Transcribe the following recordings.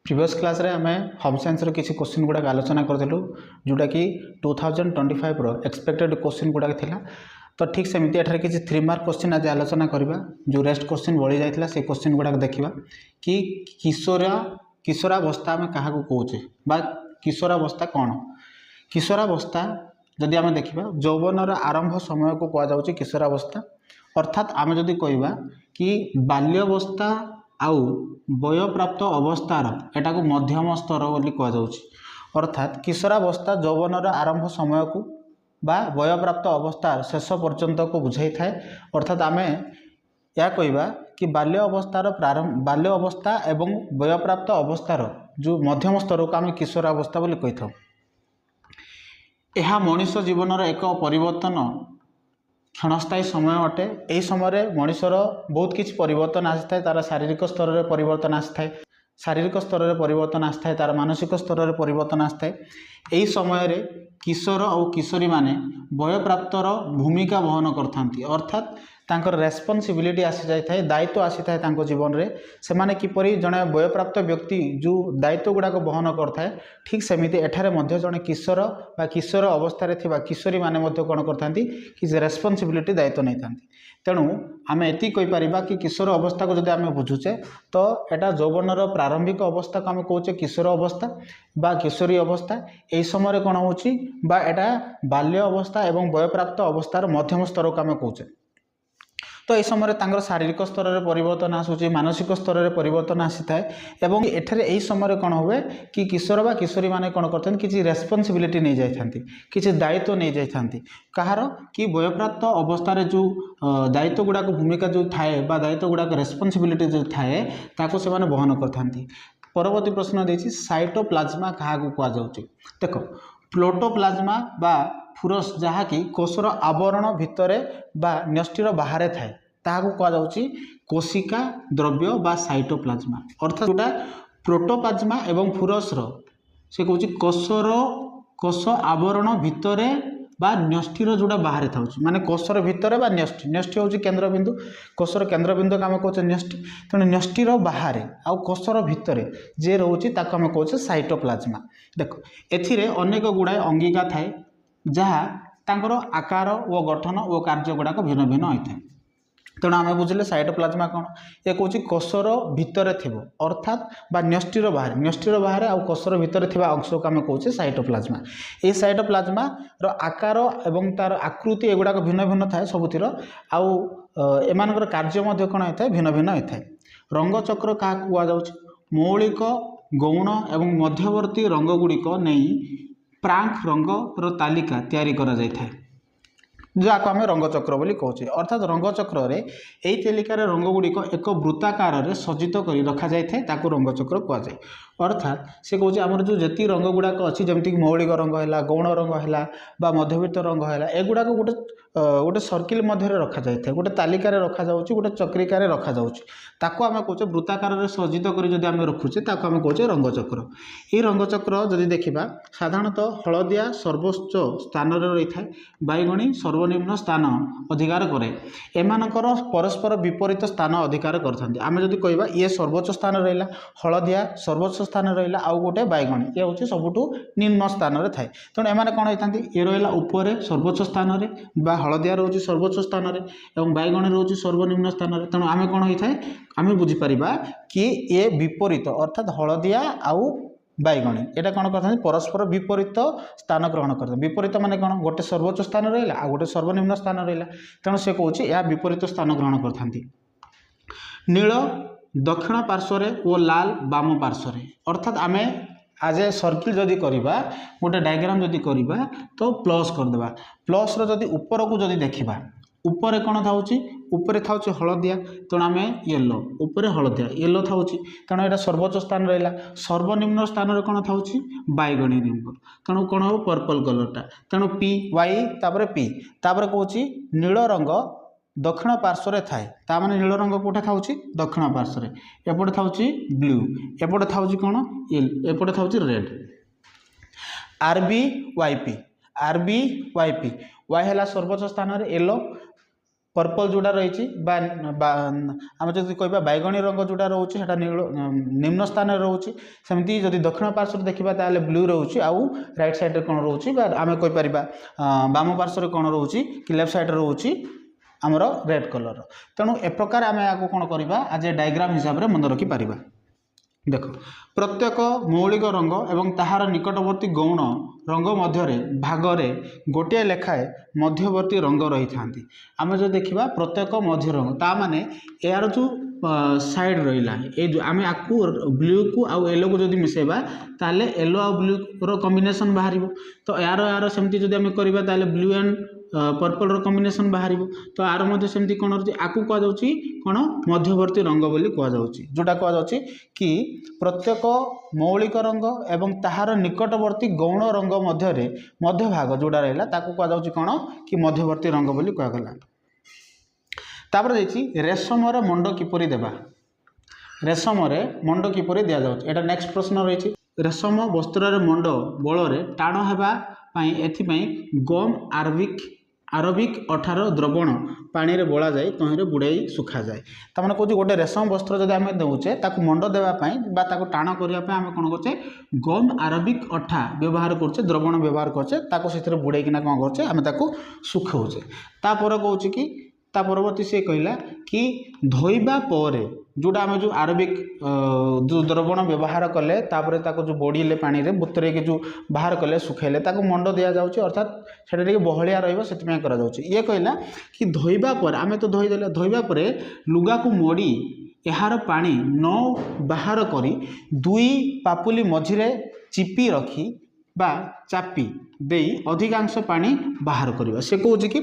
Previous class रे आम home science रो किसी क्वेश्चन गुड़ाक आलोचना करूँ जोटा कि 2025 रो एक्सपेक्टेड क्वेश्चन गुड़ाक थिला। तो ठीक सेमती एठार किसी 3 मार्क क्वेश्चन आज आलोचना करवा। जो रेस्ट क्वेश्चन बढ़ी जाता से क्वेश्चन गुड़ाक देखा कि किशोरावस्था आम क्या कौचे बा किशोरावस्था कौन। किशोरावस्था जदि आम देखा यौवनर आरंभ समय को कहुच्छे किशोरावस्था। अर्थात आम जदि कहवा कि बाल्यावस्था आउ वयप्राप्त अवस्थार एटा को मध्यम स्तर बोली कहुच्छे। अर्थात किशोरावस्था यौवनर आरंभ समय को बा वयप्राप्त अवस्थार शेष पर्यंत को बुझाई थाए। अर्थात आम या कहवा कि बाल्य अवस्थार प्रारंभ बाल्य अवस्था एवं वयप्राप्त अवस्थार जो मध्यम स्तर को आम किशोरावस्था बोली कही था। यह मनुष्य जीवनर एक परिवर्तन क्षणस्थायी समय अटे। यही समय मनुष्यर बहुत किसी परिवर्तन आसी तार शारीरिक स्तर में परिवर्तन आसी शारीरिक स्तर में परिवर्तन आसी तार मानसिक स्तर में परिवर्तन आसी। यही समय किशोर और किशोरी माने वयप्राप्तर भूमिका वहन करथांती। अर्थात तांकर रेस्पॉन्सिबिलिटी आसी जाए दायित्व आसी थाए जीवन में से माने किपरि जड़े वयप्राप्त व्यक्ति जो दायित्व गुड़ाक बहन करता ठीक सेमिति एठारे मध्य जड़े किशोर बा किशोर अवस्था थिबा किशोरी माने मध्य कौन करथांती कि रेस्पॉन्सिबिलिटी दायित्व नहीं थांती। तेणु आम एति कहीपर कि किशोर अवस्था को जब आम बुझुचे तो एटा यौवनर प्रारंभिक अवस्था को आम कहे किशोर अवस्था बा किशोरी अवस्था। यही समय कौन होची बा एटा बाल्य अवस्था एवं वयप्राप्त अवस्थार मध्यम स्तर को आम कहे। तो यह समय तांकर शारीरिक स्तर में परिवर्तन आसूची मानसिक स्तर में परिवर्तन आसी थाए। एवं एठारे यही समय कौन हुए कि किशोर बा किशोरी माने कौन करते किसी रेस्पॉन्सिबिलिटी नहीं जाती किसी दायित्व नहीं जाती कहार कि वयप्राप्त अवस्था जो दायित्व गुड़ाक भूमिका जो थाए बा दायित्व गुड़ाक रेस्पॉन्सिबिलिटी जो थाए ताको से माने बहन करथांती। परवर्ती प्रश्न देछि साइटोप्लाज्मा क्या कहुच्छे। देख प्रोटोप्लाज्मा बा फुरस जहाँकि कोषर आवरण भितरे बा न्यष्टिर बाहर थाए ताकू कहुच्छी कोशिका द्रव्य बा साइटोप्लाज्मा। अर्थात जोटा प्रोटोप्लाज्मा एवं फुरसर से कौन कोष आवरण भितरे बा न्यष्टिर जोड़ा बाहर था माने कोषर भितर बा न्यष्टि न्यष्टि हूँ केन्द्रबिंदु कोषर केन्द्रबिंदु को आम कहे न्यष्टि। तेणु न्यष्टिर बाहर आउ कोषर भितर जे रोचे ताको आम कहे साइटोप्लाज्मा। देख एथिरे अनेक गुड़ाए अंगिका थाए जहाँ तांकर आकार व गठन व कार्य गुड़ाक भिन्न भिन्न होता है। तेणु आम बुझे साइटोप्लाज्मा कौन ये कौन कोषर भितर थिबो अर्थात बा न्यष्टिर बाहर आउ कोषर भितर थिबा अंश को आम कहे साइटोप्लाज्मा। ये साइटोप्लाज्मा रो आकार एवं तार आकृति एगुड़ाक भिन्न भिन्न थाए सबुतिर आउ एमानकर कार्य मध्य कौन होता है भिन्न भिन्न होता है। रंगचक्र क्या कहुच्छे मौलिक गौण एवं मध्यवर्ती रंगगुड़िक नहीं प्रांक रंगर तालिका तैयारी करा जाय थाए जहाँ आम रंगचक्र बोली कहे। अर्थात रंगचक्र यही तालिकार रंगगुड़िक एक वृत्ताकार सज्जित कर रखा जाए ताकू रंगचक्र कहुए। अर्थात से कहे आमर जो जी रंग गुड़ाक अच्छी जमीक मौलिक रंग है गौण रंग है मध्यवर्ती रंग है एगुड़ाक गोटे गोटे सर्किल मध्य रखा जाए गोटे तालिकार रखा जाऊँगी गोटे चक्रिकार रखा जाऊँगी आम कहे वृत्ताकार सज्जित कर आम रखुचे आम कहे रंगचक्र। ये रंगचक्र जदि देखा साधारणतः हलदिया सर्वोच्च स्थान रही है बैगणी सर्वनिम्न स्थान अधिकार करे एमानकर परस्पर विपरीत स्थान अधिकार करथांती। आम जदि कहवा ये सर्वोच्च स्थान रहा हलदिया सर्वोच्च स्थान रहा आउ गोटे बैगणी ये हूँ सबुठू निम्न स्थान में थाए। तेणु एम कौन होती ये रहा उपर सर्वोच्च स्थान में हलदिया रोचे सर्वोच्च स्थान में बैगणी रोचे सर्वनिम्न स्थान में। तेणु आम कौन होता है आम बुझीपर कि ये विपरीत अर्थात हलदिया आउ बैगणी यहाँ कौन करते परस्पर विपरीत स्थान ग्रहण करते। विपरीत माने कौन गोटे सर्वोच्च स्थान रहा आ गोटे सर्वनिम्न स्थान रहा तेणु से कौन यह विपरीत स्थान ग्रहण करते। नील दक्षिण पार्श्व और लाल बाम पार्श्व अर्थात आम आज ए सर्किल जदि करवा गोटे डायग्राम जदि करवा तो प्लस करदे प्लस रदि ऊपर को जदि देखा ऊपर कौन था ऊपर था हलदिया तेणु आम येलो ऊपर हलदिया येलो था तेणु यहाँ सर्वोच्च स्थान रहा सर्वनिम्न स्थान में कौन था बैगणी रंग तेणु कौन हो पर्पल कलरटा तेणु पी वाई तापर पी तापर कौन नील रंग दक्षिण पार्श्व थाए ताने नील रंग कौटे था दक्षिण पार्श्व एपटे था ब्लू एपटे था कौन एपटे था रेड। आरबी वाईपी वाई है सर्वोच्च स्थान येलो पर्पल जोड़ा रही आम जब कह बैगणी रंग जोड़ा रोचे सेटा निम्न स्थान रोचे सेमती जदि दक्षिण पार्श्व देखा ताल ब्लू रोचे आउ राइट साइड कौन रोचे आम कहीपर बाम पार्श्व कौन रोचे कि लेफ्ट साइड रोचे आमर रेड कलर। तेणु ए प्रकार आम या कौन करवा आज डायग्राम हिसाब से मन रखिपर। देख प्रत्येक मौलिक रंग एवं ताहार निकटवर्ती गौण रंग मध्य भागरे गोटे लेखाए मध्यवर्ती रंग रही था। आम जो देखा प्रत्येक मध्य रंग ता माने यार जो साइड रहा ये आम आपको ब्लू को आउ येलो को जब मिसेबा ताले येलो आ ब्लू रो कॉम्बिनेशन बाहर तो यार यार सेमती जब आम करवा ताले ब्लू एंड पर्पल रो कॉम्बिनेशन बाहर तो आर मध्य सेमती कौन रही आपको कहुच्छी कौन मध्यवर्ती रंग बोली कहुच्छी जोटा कहुच्छी कि प्रत्येक मौलिक रंग एवं ताहार निकटवर्ती गौण रंग मध्य मध्य भाग जोड़ा रहा ताकू कहुच्छी कौन कि मध्यवर्ती रंग बोली कहगला। तापर रेशम मंड किपरि देबा रेशम मंड किपरि दि जाउछ एटा नेक्स्ट प्रश्न रही। रेशम वस्त्र मंड बल टाण होगापी एथिपाई गम आरबिक अठार द्रवण पानी रे बोला जाए तहिरे बुड़ाई सुखा जाए तमें कौन गोटे रेशम वस्त्र जब आम दौचे ताकू मंड देवाई टाण करने आम कौन करचे गम आरबिक अठा व्यवहार करचे द्रवण व्यवहार करचे से बुड़ेकिना कौन करचे आम सुखाऊचे तापर कौच कि ता परवर्ती से कहला कि धोइबा पर जोड़ा आम जो आरबिक जो द्रवण व्यवहार कले तापर ताको जो बोड़ीले पानी रे बुतरे के जो बाहर कले सुखेले ताको मंड दिया जाउची अर्थात सेटा टिके बहलिया रहइबो सेतिमे करा जाउची। ये कहला कि धोइबा पर आमे तो धोई देले धोइबा पर लुगा को मोड़ी एहार पानी न बाहर करी दुई पापुली मझिरे चिपी रखी बा चापी देई अधिकांश पानी बाहर करवा। से कौच कि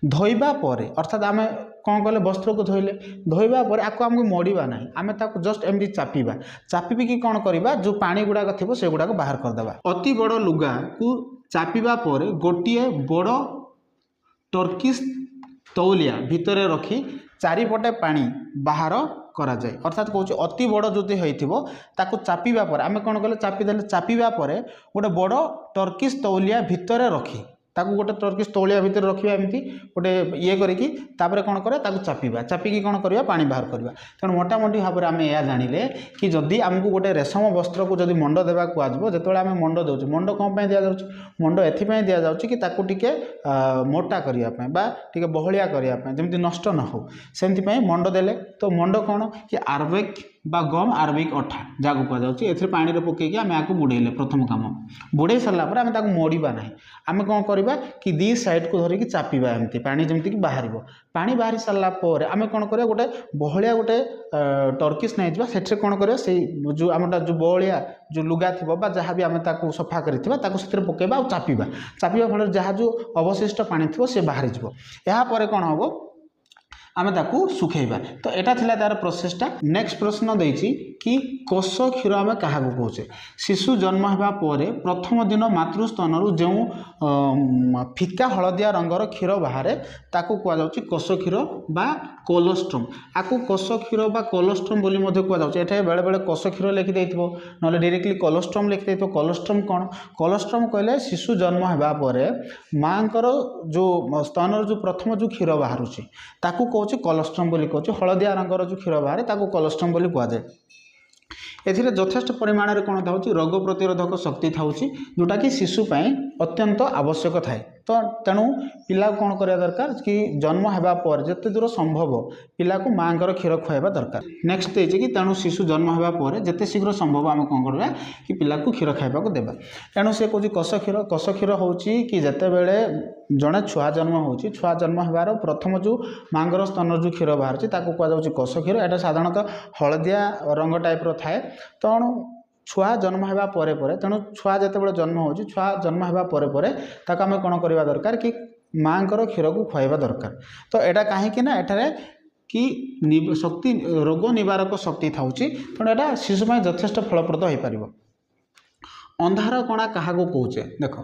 धोइबा पर अर्थात आम कौन कले वस्त्र को धोइले धोइबा पर आपको आमको मोड़वा ना आम ताको जस्ट एमती चापीबा चापी कि कौन करवा जो पानी गुड़ाक थी से गुड़ाक बाहर करदेवा। अति बड़ लुगा को चापीबा पर गोटे बड़ टर्किश तौलिया भितर रखी चारिपटे पानी बाहर करा जाए अर्थात कौच अति बड़ जो होता चापीबा पर आम कौन कले चापीदे चापीबा पर गोटे बड़ टर्किश तौलिया भितर रखी ताकू गोटे टर्किश तौलिया भितर रखा एमती गोटे ये करके कौन करा ताकू चापीबा चापिकी कौन करवा पानी बाहर करवा। तेणु मोटामोटी भाव में आम यह जानिले कि जदि आमको गोटे रेशम वस्त्र को जब मंड देवा कहुए जो आम मंड दौचे मंड कौन दि जाऊँ मंड एथपाई दि जाऊँ कि ताकू टिके मोटा करने टिके बहलिया करने जमी नष्ट न हो सेमती मंड देले तो मंड कौन कि आरबिक बा गम आरबिक अठा जहाँ कहुच्छे ए पानी रे पकईकि आम आपको बुड़ेले प्रथम काम बुड़े सारापर आम ताको मोड़वा ना आम कौन करवा कि दी साइड को धरिकी चापीबा एमती पानी जमीक बाहर पानी बाहरी सारापर आम कौन करवा गोटे बहलिया गोटे टर्किश नहीं जा से कौन करवा से जो आमटा जो बहलिया जो लुगा थी जहाँ भी आम सफा कर पकेबा और चापीबा चापीबा फल जहाँ जो अवशिष्ट पानी थी से बाहरी यापर कौन हम आम ताकू सुखेबा। तो यहाँ थिला तार प्रोसेसटा। नेक्स्ट प्रश्न देछि कि कोष क्षीर आम क्या कहे शिशु जन्म होगा पर प्रथम दिन मातृस्तन जो फिका हलदिया रंगर क्षीर बाहर ताकू कहुच्छी कोष क्षीर बा कोलोस्ट्रम आपको कोष क्षीर बा कोलोस्ट्रम बोली कहुच्छे ये बेले बेले कोष क्षीर लिखिदे ना डायरेक्टली कोलोस्ट्रम लिखिदे कोलोस्ट्रम कौन कोलोस्ट्रम कहले शिशु जन्म होगा पर माँ जो स्तन जो प्रथम जो क्षीर बाहर ताकू कौच कोलोस्ट्रम बोली कहूँ हलदिया रंगर जो क्षीर बाहर ताकू कोलोस्ट्रम बोली कहुए। एथिरे यथेष्ट परिमाण में कौन था रोग प्रतिरोधक शक्ति था जोटा कि शिशुपाई अत्यंत आवश्यक थाए। तो तेणु पिला कौन करवा दरकार कि जन्म होगा पर जिते दूर संभव पिला को माँ क्षीर खुआवा दरकार। नेक्स्ट देखे कि तेणु शिशु जन्म होगा पर जिते शीघ्र संभव आम कौन करवा कि पिला को क्षीर खाइबा देवा। तेणु से कौन कोष क्षीर हो कि जिते बड़े जड़े छुआ जन्म हो छुआ जन्म होबार प्रथम जो माँ स्तन जो क्षीर बाहर कहुच्छे कोष क्षीर यहाँ साधारणतः हलदिया रंग टाइप थाए। तेणु छुआ जन्म होगा पर तेणु छुआ जिते जन्म हो छुआ जन्म होगा पर आम कौन करवा दरकार कि माँ क्षीर को खुआवा दरकार। तो यहाँ कहीं एठारे कि शक्ति रोग निवारक शक्ति था तेणु यहाँ शिशुपाई यथेष्ट फलप्रद हो पार। अंधार कणा क्या कौचे देख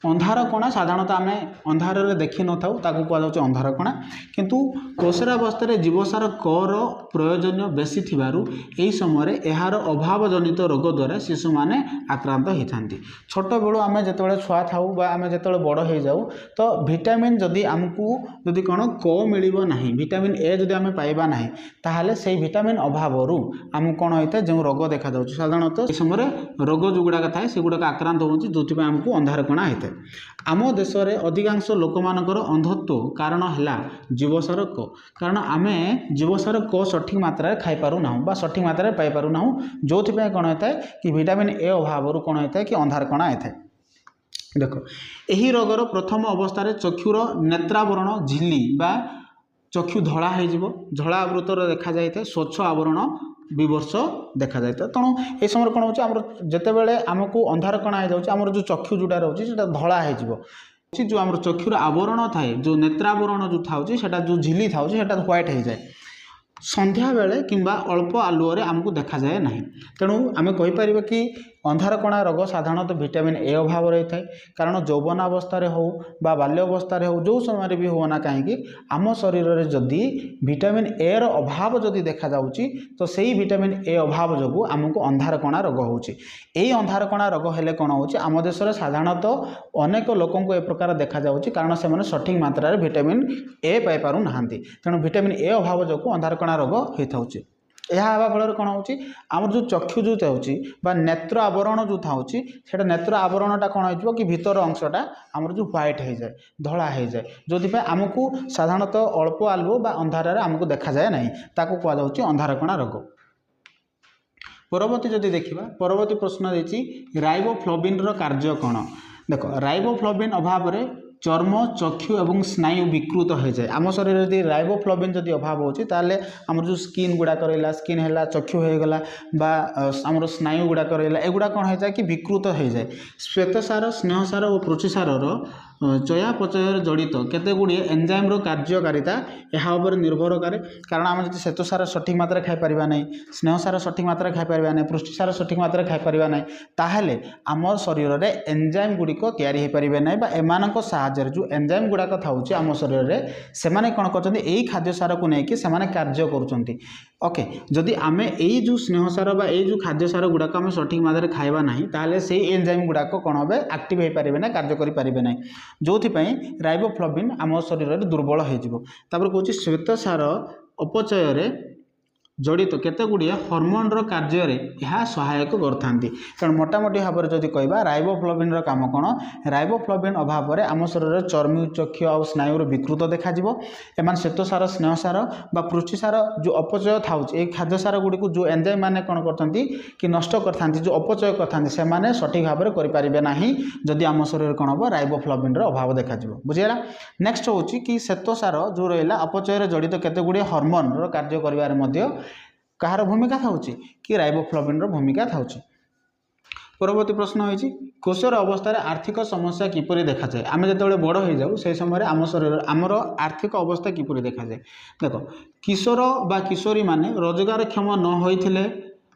अंधार कणा साधारणतः आम अंधार देखी न था कहुचे अंधार कणा किंतु कोशरावस्था जीवसार कर प्रयोजन बेसी यही समय यार अभाव जनित रोग द्वारा शिशु मैंने आक्रांत होता छोट बेलू आम जो छुआ था आम जो बड़ हो जाऊ तो विटामिन जदि आमको जदि कौन क मिल ना विटामिन ए जदि आम पाइबा ना ताहले से विटामिन अभाव आमको कौन होता है जो रोग देखा जाऊँ साधारणतः समय रोग जो गुड़ाक थाए से गुड़ाक आक्रांत होती जो आमको अंधार कणा होता है। आम देश में अधिकांश लोक मानकर अंधत्व कारण है जीवसार क कारण आम जीवसार क सठिक मात्रा खाई पारु ना सठिक मात्रा पाई पारु ना जो कौन होता है कि विटामिन ए अभाव कौन होता है कि अंधार कणा होता है। देख यही रोगर प्रथम अवस्था चक्षुर नेत्रावरण झिल्ली बा चक्षु धड़ा झला आवृत देखा जाए स्वच्छ आवरण विवर्ष देखा जाए तेणु ये समय कौन हो जितेबाला आमको अंधार कणा हो जाए जो चक्षु जोटा रोचे धला हो जो आम चक्षुर आवरण थाए जो नेत्रावरण जो था जो झिली था ह्वाइट हो जाए संध्या बेले किंबा अल्प आलुओं आमको देखा जाए ना तेणु आम कहीपर कि अंधार कणा रोग साधारणतः विटामिन ए अभाव रही है कारण यौवन अवस्था हो बाल्यावस्था हो जो समय भी हो ना कहीं आम शरीर में जदि विटामिन ए रो अभाव जदि देखा जाउची तो सही विटामिन ए अभाव जो आमको अंधार कणा रोग होची यही अंधार कणा रोग हेले कौन होची आम देश में साधारणतः अनेक लोकों को ए प्रकार देखा जाउची कारण से सठिक मात्रा रे विटामिन ए पाई पारु नाहांती तेणु विटामिन ए अभाव जो अंधार कणा रोग होता है। यह हवा फल कौन होमर जो चक्षु जो था नेत्र आवरण जो था नेत्र आवरणटा कौन हो कि भीतर अंशटा आमर जो ह्वाइट हो जाए धला हो जाए जो आमको साधारणतः अल्प आलुओ बा अंधार आमको देखा जाए ना ताकू कहुच्छी अंधार कणा रोग। परवर्ती जदि देखा परवर्ती प्रश्न देती राइबोफ्लाविन कार्य कौन देख राइबोफ्लाविन अभाव में चर्म चक्षु एवं स्नायु विकृत हो जाए आम शरीर यदि राइबोफ्लाविन जदि अभाव होची ताले आमर जो स्किन गुड़ाक रहा स्किन है चक्षु हो गला बा आमर स्नायु गुड़ाक रहा एगुड़ा कौन हो जाए कि विकृत हो जाए श्वेतसार स्नेहसार और प्रोचिसार चयापचय जड़ित केते गुड़िए एंजाइम रो कार्यकारिता यह उपर निर्भर करे कारण आम जो श्वेतसार सठिक मात्रा खाई पारिबा नहीं स्नेहसार सठिक मात्रा खाई पारिबा नहीं पुष्टिसार सठिक मात्रा खाई पारिबा नहीं ताहले आम शरीर में एंजाइम गुड़िक तैयारी हो पारिबे नहीं बा एमानक साहाय्य जो एंजाइम गुड़ाक थाउची आम शरीर में सेमाने कौन करछन्ती एई खाद्य सार को लेकिन सेमाने कार्य करुछन्ती ओके जदि आम यही जो स्नेहसार बा यही जो खाद्य सार गुड़ाक आम सठिक मात्रा खाइबा नहीं ताहले से एंजाइम गुड़ाक कौन हे एक्टिव हो पारिबे ना कार्य करि पारिबे नहीं जो राइबोफ्लाविन आम शरीर में दुर्बल हो कहूँ श्वेतसार अपचय जड़ित केते गुड़िए हॉर्मोन रो कार्य यह सहायक करथांती कारण मोटामोटी भाव में जदि कहबा राइबोफ्लाविन रो काम कौन राइबोफ्लाविन अभाव में आम शरीर चर्मी चक्षु और स्नायु विकृत देखा एमान श्वेतसार स्नेहसार बा पुष्टिसार जो अपचय था खाद्य सार गुड़ी को जो एंजाइम माने कौन करथांती कि नष्ट करथांती जो अपचय करथांती से माने सठिक भाव में करिपारिबे नाही जदि आम शरीर कौन हम राइबोफ्लाविन रो अभाव देखा बुझीगला। नेक्स्ट होची कि श्वेतसार जो रहा अपचय जड़ित केते गुड़ी हार्मोन रो कार्य करिवार मध्य कहार भूमिका था कि राइबोफ्लाविन रो भूमिका था। परवर्ती प्रश्न होइछि किशोर अवस्था आर्थिक समस्या किपरि देखा जाए आम जो बड़ हो जाऊ से समय आम शरीर आमर आर्थिक अवस्था किपरि देखा जाए देख किशोर बा किशोरी माने रोजगार क्षम न होइथिले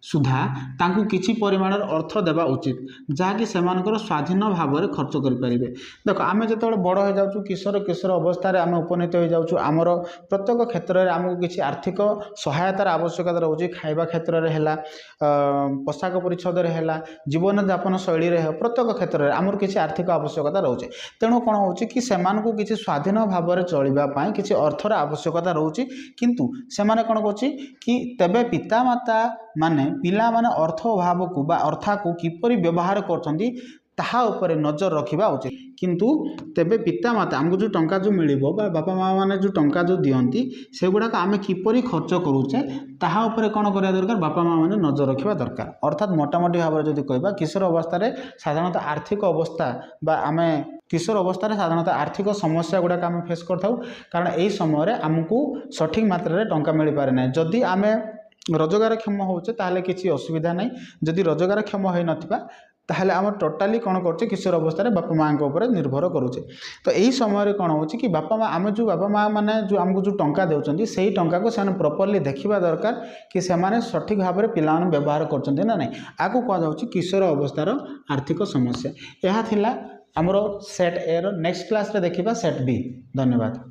सुधा तांकु किछि परिमाण अर्थ देवा उचित जहाँकि सेमानकर स्वाधीन भाव में खर्च करें देख आम जो बड़ हो जाऊँ किशोर किशोर अवस्था आम उपनीत हो जाऊँ आमर प्रत्येक क्षेत्र में आमको किसी आर्थिक सहायतार आवश्यकता रोचे खाइबा क्षेत्र में है पोशाक परिच्छद है जीवन यापन शैली है प्रत्येक क्षेत्र में आमर किसी आर्थिक आवश्यकता रोचे तेणु कौन हो कि किसी स्वाधीन भाव में चलने किसी अर्थर आवश्यकता रोचे किंतु से कौन कौच कि तेबे पितामाता माने पिला माने अर्थ अभाव को बा अर्था को किपरि व्यवहार करछन्ती ताहा उपरे नजर रखिबा उचित किंतु तेबे पितामाता आमको जो टंका जो मिलिबो बा बापा माँ माने जो टंका जो दियंती से गुड़ाक आम किपरि खर्च करूचे ताहा उपरे कौन करिया दरकार बापा माँ माने नजर रखिबा दरकार अर्थात मोटामोटी भाव में जदि कहबा किशोर अवस्था साधारणतः आर्थिक अवस्था बा आमे किशोर अवस्था साधारणतः आर्थिक समस्या गुड़ाक आम फेस करथाउ कारण एही समय आमको सठिक मात्रा टंका मिल पारे ना जदि आमे रोजगार क्षम होचे ताहले किसी असुविधा नहीं जदि रोजगार क्षम हो नथिबा ताहले आम टोटाली कौन कर किशोर अवस्था बापा माँ उपर निर्भर करुचे। तो यही समय कौन हो कि बापा माँ आम जो बापा माँ मैंने जो आमको जो टंका देउछंती से टंका को से प्रॉपर्ली देखा दरकार कि से सठिक भाव में पिला व्यवहार करछंती ना नहीं। आगु कह जाउछि किशोर अवस्थार आर्थिक समस्या। यह थिला हमरो सेट ए रो नेक्स्ट क्लास रे देखिबा सेट बी। धन्यवाद।